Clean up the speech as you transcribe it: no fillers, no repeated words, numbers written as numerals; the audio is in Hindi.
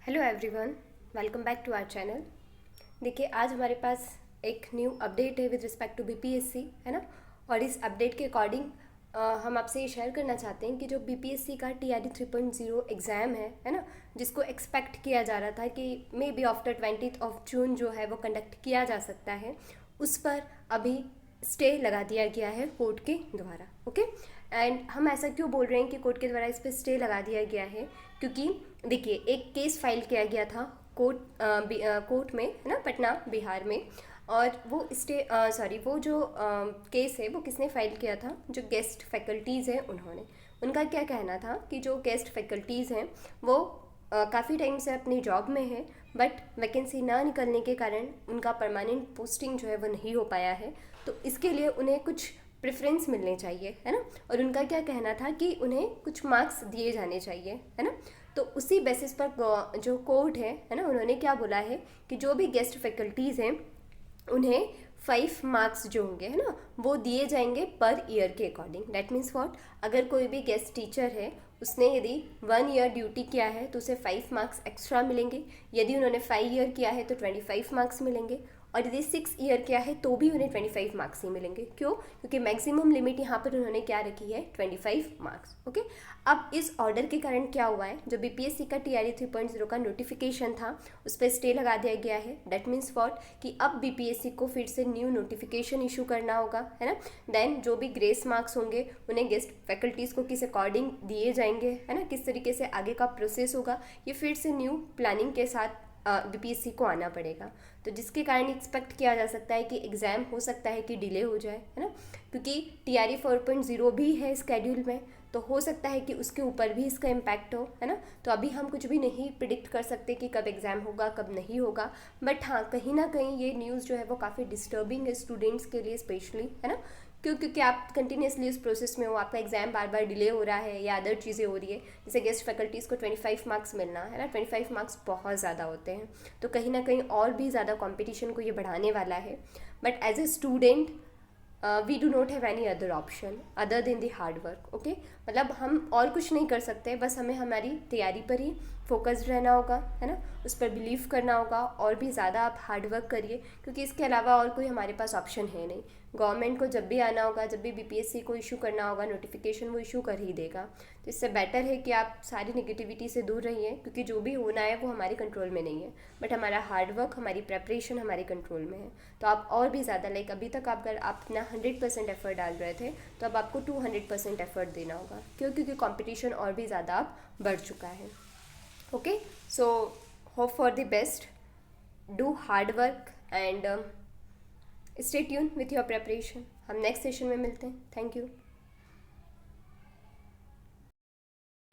Hello everyone, welcome back to our channel. देखिए, आज हमारे पास एक न्यू अपडेट है विद रिस्पेक्ट टू बीपीएससी, है ना। और इस अपडेट के अकॉर्डिंग हम आपसे ये शेयर करना चाहते हैं कि जो बीपीएससी का टीआरई 3.0 एग्ज़ाम है ना, जिसको एक्सपेक्ट किया जा रहा था कि मे बी आफ्टर 20 जून जो है वो कंडक्ट किया जा सकता है, उस पर अभी स्टे लगा दिया गया है कोर्ट के द्वारा। ओके, एंड हम ऐसा क्यों बोल रहे हैं कि कोर्ट के द्वारा इस पर स्टे लगा दिया गया है? क्योंकि देखिए, एक केस फाइल किया गया था कोर्ट में, है ना, पटना बिहार में। और वो वो जो केस है वो किसने फाइल किया था? जो गेस्ट फैकल्टीज़ हैं उन्होंने। उनका क्या कहना था कि जो गेस्ट फैकल्टीज़ हैं वो काफ़ी टाइम से अपनी जॉब में है, बट वैकेंसी ना निकलने के कारण उनका परमानेंट पोस्टिंग जो है वो नहीं हो पाया है। तो इसके लिए उन्हें कुछ प्रेफरेंस मिलने चाहिए, है ना। और उनका क्या कहना था कि उन्हें कुछ मार्क्स दिए जाने चाहिए, है ना। तो उसी बेसिस पर जो कोर्ट है ना, उन्होंने क्या बोला है कि जो भी गेस्ट फैकल्टीज़ हैं उन्हें 5 मार्क्स जो होंगे, है ना, वो दिए जाएंगे पर ईयर के अकॉर्डिंग। That means what? अगर कोई भी गेस्ट टीचर है, उसने यदि 1 ईयर ड्यूटी किया है तो उसे 5 मार्क्स एक्स्ट्रा मिलेंगे। यदि उन्होंने 5 ईयर किया है तो 25 मार्क्स मिलेंगे। और यदि 6 ईयर किया है तो भी उन्हें 25 मार्क्स ही मिलेंगे। क्यों? क्योंकि मैक्सिमम लिमिट यहाँ पर उन्होंने क्या रखी है? 25 मार्क्स। ओके, अब इस ऑर्डर के कारण क्या हुआ है, जो बीपीएससी का टीआरई 3.0 का नोटिफिकेशन था उस पर स्टे लगा दिया गया है। That means what? कि अब बीपीएससी को फिर से न्यू नोटिफिकेशन इशू करना होगा, है ना। देन जो भी ग्रेस मार्क्स होंगे उन्हें गेस्ट फैकल्टीज़ को किस अकॉर्डिंग दिए जाएंगे, है ना, किस तरीके से आगे का प्रोसेस होगा, ये फिर से न्यू प्लानिंग के साथ बीपीएससी को आना पड़ेगा। तो जिसके कारण एक्सपेक्ट किया जा सकता है कि एग्ज़ाम हो सकता है कि डिले हो जाए, है ना। क्योंकि टीआरई 4.0 भी है स्केड्यूल में, तो हो सकता है कि उसके ऊपर भी इसका इम्पैक्ट हो, है ना। तो अभी हम कुछ भी नहीं प्रिडिक्ट कर सकते कि कब एग्ज़ाम होगा कब नहीं होगा। बट हाँ, कहीं ना कहीं ये न्यूज़ जो है वो काफ़ी डिस्टर्बिंग है स्टूडेंट्स के लिए स्पेशली, है ना। क्योंकि आप कंटिन्यूसली उस प्रोसेस में हो, आपका एग्जाम बार बार डिले हो रहा है या अदर चीज़ें हो रही है। जैसे गेस्ट फैकल्टीज़ को 25 मार्क्स मिलना, है ना, 25 मार्क्स बहुत ज़्यादा होते हैं। तो कहीं ना कहीं और भी ज़्यादा कंपटीशन को ये बढ़ाने वाला है। But as a student we do not have any other option other than the hard work. Okay, मतलब हम और कुछ नहीं कर सकते, बस हमें हमारी तैयारी पर ही फोकस्ड रहना होगा, है ना। उस पर बिलीव करना होगा और भी ज़्यादा आप हार्ड वर्क करिए, क्योंकि इसके अलावा और कोई हमारे पास ऑप्शन है नहीं। गवर्नमेंट को जब भी आना होगा, जब भी बीपीएससी को इशू करना होगा नोटिफिकेशन, वो इशू कर ही देगा। तो इससे बेटर है कि आप सारी नेगेटिविटी से दूर रहिए, क्योंकि जो भी होना है वो हमारे कंट्रोल में नहीं है, बट हमारा हार्ड वर्क, हमारी प्रेपरेशन हमारे कंट्रोल में है। तो आप और भी ज़्यादा, लाइक अभी तक अगर आप अपना 100% एफर्ट डाल रहे थे, तो अब आपको 200% एफर्ट देना होगा। क्यों? क्योंकि कंपटीशन और भी ज़्यादा अब बढ़ चुका है। Okay, so hope for the best, do hard work and stay tune with your preparation. हम नेक्स्ट सेशन में मिलते हैं। Thank you.